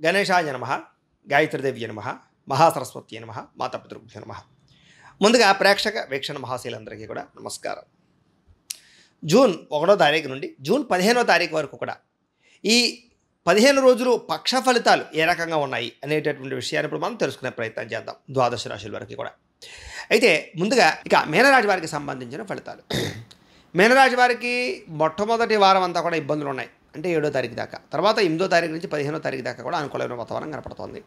గణేశాయ నమః, గాయత్రీదేవ్య నమః, మహాసరస్వతి నమః, మాతాపితృభ్యో నమః. ముందుగా ప్రేక్షక వీక్షణ మహాశీలందరికీ కూడా నమస్కారం. జూన్ 1వ తారీఖు నుండి జూన్ 15వ తారీఖు వరకు కూడా ఈ 15 రోజులు పక్ష ఫలితాలు ఏ రకంగా ఉన్నాయి అనేటటువంటి విషయాన్ని ఇప్పుడు మనం తెలుసుకునే ప్రయత్నం చేద్దాం. ద్వాదశ రాశుల వరకు కూడా. అయితే ముందుగా ఇక మీనరాశి వారికి సంబంధించిన ఫలితాలు. మీనరాశి వారికి మొట్టమొదటి వారం అంతా కూడా ఇబ్బందులు ఉన్నాయి. అంటే 7వ తారీఖు దాకా, తర్వాత 8వ తారీఖు నుంచి 15వ తారీఖు దాకా కూడా అనుకూలమైన వాతావరణం కనపడుతోంది.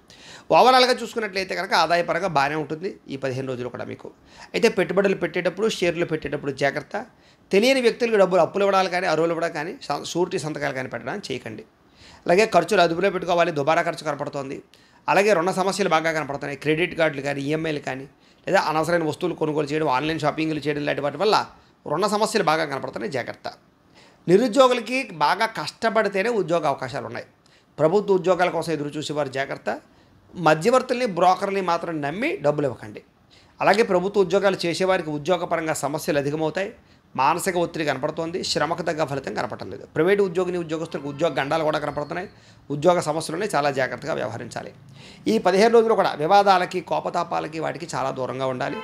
ఓవరాల్గా చూసుకున్నట్లయితే కనుక ఆదాయపరంగా బాగానే ఉంటుంది ఈ 15 రోజులు కూడా మీకు. అయితే పెట్టుబడులు పెట్టేటప్పుడు, షేర్లు పెట్టేటప్పుడు జాగ్రత్త. తెలియని వ్యక్తులకు డబ్బులు అప్పులు ఇవ్వడాలు కానీ, అరువులు ఇవ్వడం కానీ, షూరిటీ సంతకాలు కానీ పెట్టడానికి చేయకండి. అలాగే ఖర్చులు అదుపులో పెట్టుకోవాలి. దుబారా ఖర్చు కనపడుతోంది. అలాగే రుణ సమస్యలు బాగా కనపడుతున్నాయి. క్రెడిట్ కార్డులు కానీ, ఈఎంఐలు కానీ, లేదా అనవసరమైన వస్తువులు కొనుగోలు చేయడం, ఆన్లైన్ షాపింగ్లు చేయడం లాంటి వాటి వల్ల రుణ సమస్యలు బాగా కనపడుతున్నాయి. జాగ్రత్త. నిరుద్యోగులకి బాగా కష్టపడితేనే ఉద్యోగ అవకాశాలు ఉన్నాయి. ప్రభుత్వ ఉద్యోగాల కోసం ఎదురు చూసేవారు జాగ్రత్త. మధ్యవర్తుల్ని, బ్రోకర్ని మాత్రం నమ్మి డబ్బులు ఇవ్వకండి. అలాగే ప్రభుత్వ ఉద్యోగాలు చేసేవారికి ఉద్యోగపరంగా సమస్యలు అధికమవుతాయి. మానసిక ఒత్తిడి కనపడుతోంది. శ్రమకు తగ్గ ఫలితం కనపడటం లేదు. ప్రైవేటు ఉద్యోగస్తులకు ఉద్యోగ గండాలు కూడా కనపడుతున్నాయి. ఉద్యోగ సమస్యలని చాలా జాగ్రత్తగా వ్యవహరించాలి. ఈ 15 రోజులు కూడా వివాదాలకి, కోపతాపాలకి వాటికి చాలా దూరంగా ఉండాలి.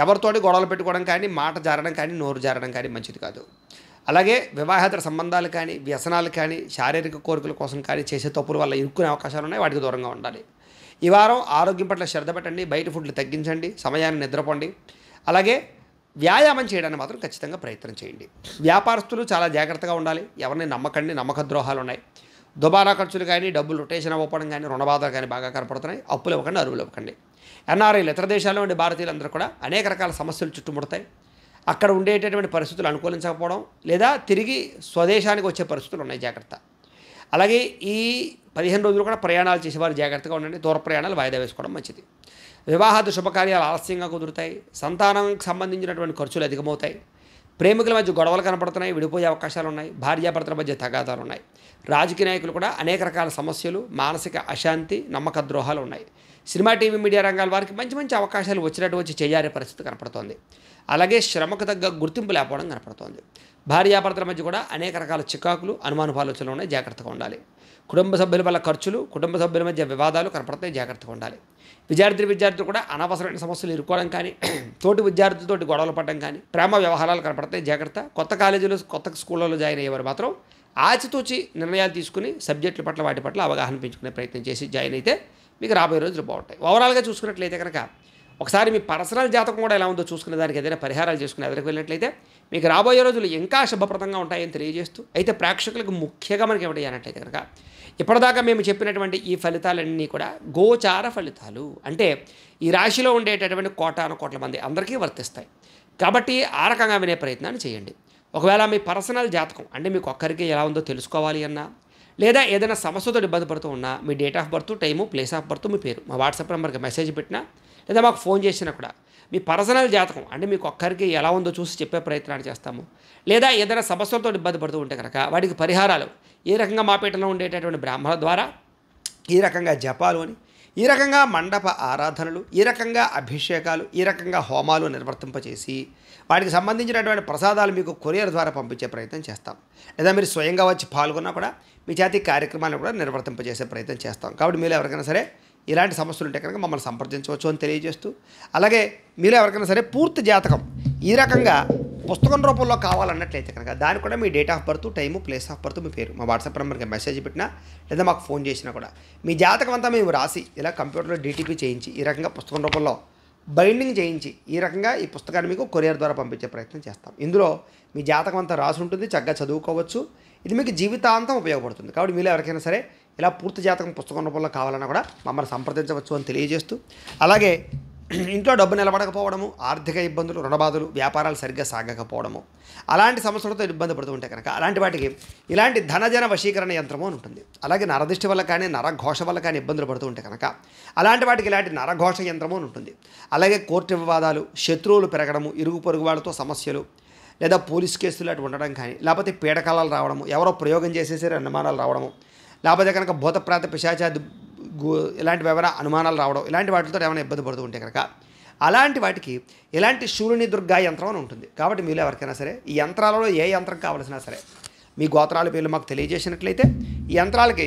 ఎవరితోటి గొడవలు పెట్టుకోవడం కానీ, మాట జారడం కానీ, నోరు జారడం కానీ మంచిది కాదు. అలాగే వివాహేతర సంబంధాలు కానీ, వ్యసనాలు కానీ, శారీరక కోరికల కోసం కానీ చేసే తప్పుల వల్ల ఇరుక్కునే అవకాశాలు ఉన్నాయి. వాటికి దూరంగా ఉండాలి. ఈ వారం ఆరోగ్యం పట్ల శ్రద్ధ పెట్టండి. బయట ఫుడ్లు తగ్గించండి. సమయాన్ని నిద్రపోండి. అలాగే వ్యాయామం చేయడానికి మాత్రం ఖచ్చితంగా ప్రయత్నం చేయండి. వ్యాపారస్తులు చాలా జాగ్రత్తగా ఉండాలి. ఎవరిని నమ్మకండి. నమ్మక ద్రోహాలు ఉన్నాయి. దుబారా ఖర్చులు కానీ, డబ్బులు రొటేషన్ అవ్వడం కానీ, రుణబాధలు కానీ బాగా కనపడుతున్నాయి. అప్పులు ఇవ్వకండి, అరువులు ఇవ్వకండి. ఎన్ఆర్ఐలు, ఇతర దేశాల్లో ఉండే భారతీయులందరూ కూడా అనేక రకాల సమస్యలు చుట్టుముడతాయి. అక్కడ ఉండేటటువంటి పరిస్థితులు అనుకూలించకపోవడం, లేదా తిరిగి స్వదేశానికి వచ్చే పరిస్థితులు ఉన్నాయి. జాగ్రత్త. అలాగే ఈ 15 రోజులు కూడా ప్రయాణాలు చేసేవారు జాగ్రత్తగా ఉండండి. దూర ప్రయాణాలు వాయిదా వేసుకోవడం మంచిది. వివాహాది శుభకార్యాలు ఆలస్యంగా కుదురుతాయి. సంతానానికి సంబంధించినటువంటి ఖర్చులు అధికమవుతాయి. ప్రేమికుల మధ్య గొడవలు కనపడుతున్నాయి. విడిపోయే అవకాశాలు ఉన్నాయి. భార్యాభర్తల మధ్య తగాదాలు ఉన్నాయి. రాజకీయ నాయకులు కూడా అనేక రకాల సమస్యలు, మానసిక అశాంతి, నమ్మక ద్రోహాలు ఉన్నాయి. సినిమా, టీవీ, మీడియా రంగాల వారికి మంచి మంచి అవకాశాలు వచ్చినట్టు వచ్చి చేయారే పరిస్థితి కనపడుతోంది. అలాగే శ్రమకు తగ్గ గుర్తింపు లేకపోవడం కనపడుతోంది. భార్యాభర్తల మధ్య కూడా అనేక రకాల చికాకులు, అనుమానపు ఆలోచనలు ఉన్నాయి. జాగ్రత్తగా ఉండాలి. కుటుంబ సభ్యుల వల్ల ఖర్చులు, కుటుంబ సభ్యుల మధ్య వివాదాలు కనపడతాయి. జాగ్రత్తగా ఉండాలి. విద్యార్థులు కూడా అనవసరమైన సమస్యలు ఇరుక్కోవడం కానీ, తోటి విద్యార్థులతోటి గొడవలు పడడం కానీ, ప్రేమ వ్యవహారాలు కనపడతాయి. జాగ్రత్త. కొత్త కాలేజీలు, కొత్త స్కూళ్ళలో జాయిన్ అయ్యేవారు మాత్రం ఆచితూచి నిర్ణయాలు తీసుకుని సబ్జెక్టుల పట్ల, వాటి పట్ల అవగాహన పెంచుకునే ప్రయత్నం చేసి జాయిన్ అయితే మీకు రాబోయే రోజులు బాగుంటాయి. ఓవరాల్గా చూసుకున్నట్లయితే కనుక ఒకసారి మీ పర్సనల్ జాతకం కూడా ఎలా ఉందో చూసుకునే దానికి ఏదైనా పరిహారాలు చేసుకుని ఎదురుకు వెళ్ళినట్లయితే మీకు రాబోయే రోజులు ఇంకా శుభప్రదంగా ఉంటాయని తెలియజేస్తూ, అయితే ప్రేక్షకులకు ముఖ్యంగా మనకి ఏమిటి అన్నట్లయితే కనుక ఇప్పటిదాకా మేము చెప్పినటువంటి ఈ ఫలితాలన్నీ కూడా గోచార ఫలితాలు. అంటే ఈ రాశిలో ఉండేటటువంటి కోటాను మంది అందరికీ వర్తిస్తాయి. కాబట్టి ఆ రకంగా వినే ప్రయత్నాన్ని చేయండి. ఒకవేళ మీ పర్సనల్ జాతకం అంటే మీకు ఒక్కరికి ఎలా ఉందో తెలుసుకోవాలి అన్నా, లేదా ఏదైనా సమస్యతో ఇబ్బంది పడుతూ ఉన్నా, మీ date of birth, time, place of birth, మీ పేరు మా వాట్సాప్ నెంబర్కి మెసేజ్ పెట్టినా, లేదా మాకు ఫోన్ చేసినా కూడా మీ పర్సనల్ జాతకం అంటే మీకు ఒక్కరికి ఎలా ఉందో చూసి చెప్పే ప్రయత్నాన్ని చేస్తాము. లేదా ఏదైనా సమస్యలతో ఇబ్బంది పడుతూ ఉంటే కనుక వాటికి పరిహారాలు ఈ రకంగా మా పీఠంలో ఉండేటటువంటి బ్రాహ్మణుల ద్వారా, ఈ రకంగా జపాలు అని, ఈ రకంగా మండప ఆరాధనలు, ఈ రకంగా అభిషేకాలు, ఈ రకంగా హోమాలు నిర్వర్తింపచేసి వాటికి సంబంధించినటువంటి ప్రసాదాలు మీకు కొరియర్ ద్వారా పంపించే ప్రయత్నం చేస్తాం. లేదా మీరు స్వయంగా వచ్చి పాల్గొన్నా కూడా మీ చేతి కార్యక్రమాలను కూడా నిర్వర్తింపజేసే ప్రయత్నం చేస్తాం. కాబట్టి మీరు ఎవరికైనా సరే ఇలాంటి సమస్యలు ఉంటే కనుక మమ్మల్ని సంప్రదించవచ్చు అని తెలియజేస్తూ, అలాగే మీరు ఎవరికైనా సరే పూర్తి జాతకం ఈ రకంగా పుస్తకం రూపంలో కావాలన్నట్లయితే కనుక దానికి కూడా మీ date of birth, time, place of birth, మీ పేరు మా వాట్సాప్ నెంబర్కి మెసేజ్ పెట్టినా, లేదా మాకు ఫోన్ చేసినా కూడా మీ జాతకం అంతా మేము రాసి ఇలా కంప్యూటర్లో డీటీపీ చేయించి ఈ రకంగా పుస్తకం రూపంలో బైండింగ్ చేయించి ఈ రకంగా ఈ పుస్తకాన్ని మీకు కొరియర్ ద్వారా పంపించే ప్రయత్నం చేస్తాం. ఇందులో మీ జాతకం అంతా రాసి ఉంటుంది. చక్కగా చదువుకోవచ్చు. ఇది మీకు జీవితాంతం ఉపయోగపడుతుంది. కాబట్టి మీరు ఎవరికైనా సరే ఇలా పూర్తి జాతకం పుస్తకం రూపంలో కావాలన్నా కూడా మమ్మల్ని సంప్రదించవచ్చు అని తెలియజేస్తూ, అలాగే ఇంట్లో డబ్బు నిలబడకపోవడము, ఆర్థిక ఇబ్బందులు, రుణబాధలు, వ్యాపారాలు సరిగ్గా సాగకపోవడము, అలాంటి సమస్యలతో ఇబ్బంది పడుతూ ఉంటే కనుక అలాంటి వాటికి ఇలాంటి ధనజన వశీకరణ యంత్రము అని ఉంటుంది. అలాగే నరదిష్టి వల్ల కానీ, నరఘోష వల్ల కానీ ఇబ్బందులు పడుతూ ఉంటే కనుక అలాంటి వాటికి ఇలాంటి నరఘోష యంత్రము అని ఉంటుంది. అలాగే కోర్టు వివాదాలు, శత్రువులు పెరగడము, ఇరుగు పొరుగు వాళ్ళతో సమస్యలు, లేదా పోలీస్ కేసులు అటు ఉండడం కానీ, లేకపోతే పీడకలాలు రావడము, ఎవరో ప్రయోగం చేసేసరి అనుమానాలు రావడము, లేకపోతే కనుక భూతప్రాత పిశాచాది ఇలాంటి ఏమైనా అనుమానాలు రావడం, ఇలాంటి వాటితో ఏమైనా ఇబ్బంది పడుతూ ఉంటే కనుక అలాంటి వాటికి ఇలాంటి శూరుని దుర్గా యంత్రం అని ఉంటుంది. కాబట్టి మీరు ఎవరికైనా సరే ఈ యంత్రాలలో ఏ యంత్రం కావాల్సినా సరే మీ గోత్రాల పేర్లు మాకు తెలియజేసినట్లయితే ఈ యంత్రాలకి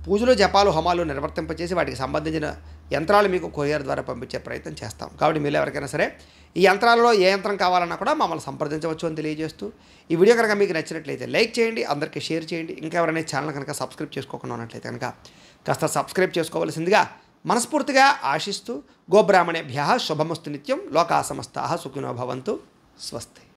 పూజలు జపాలు హోమాలు నిర్వర్తింపచేసి వాటికి సంబంధించిన యంత్రాలు మీకు కొరియర్ ద్వారా పంపించే ప్రయత్నం చేస్తాం. కాబట్టి మీరు ఎవరికైనా సరే ఈ యంత్రాలలో ఏ యంత్రం కావాలన్నా కూడా మమ్మల్ని సంప్రదించవచ్చు అని తెలియజేస్తూ, ఈ వీడియో కనుక మీకు నచ్చినట్లయితే లైక్ చేయండి, అందరికీ షేర్ చేయండి. ఇంకా ఎవరైనా ఛానల్ కనుక సబ్స్క్రైబ్ చేసుకోకుండా ఉన్నట్లయితే కనుక కాస్త సబ్స్క్రైబ్ చేసుకోవాల్సిందిగా మనస్ఫూర్తిగా ఆశిస్తూ, గోబ్రాహ్మణేభ్యः శుభమస్తు నిత్యం, లోకా సమస్తాః సుఖినో భవంతు, స్వస్తి.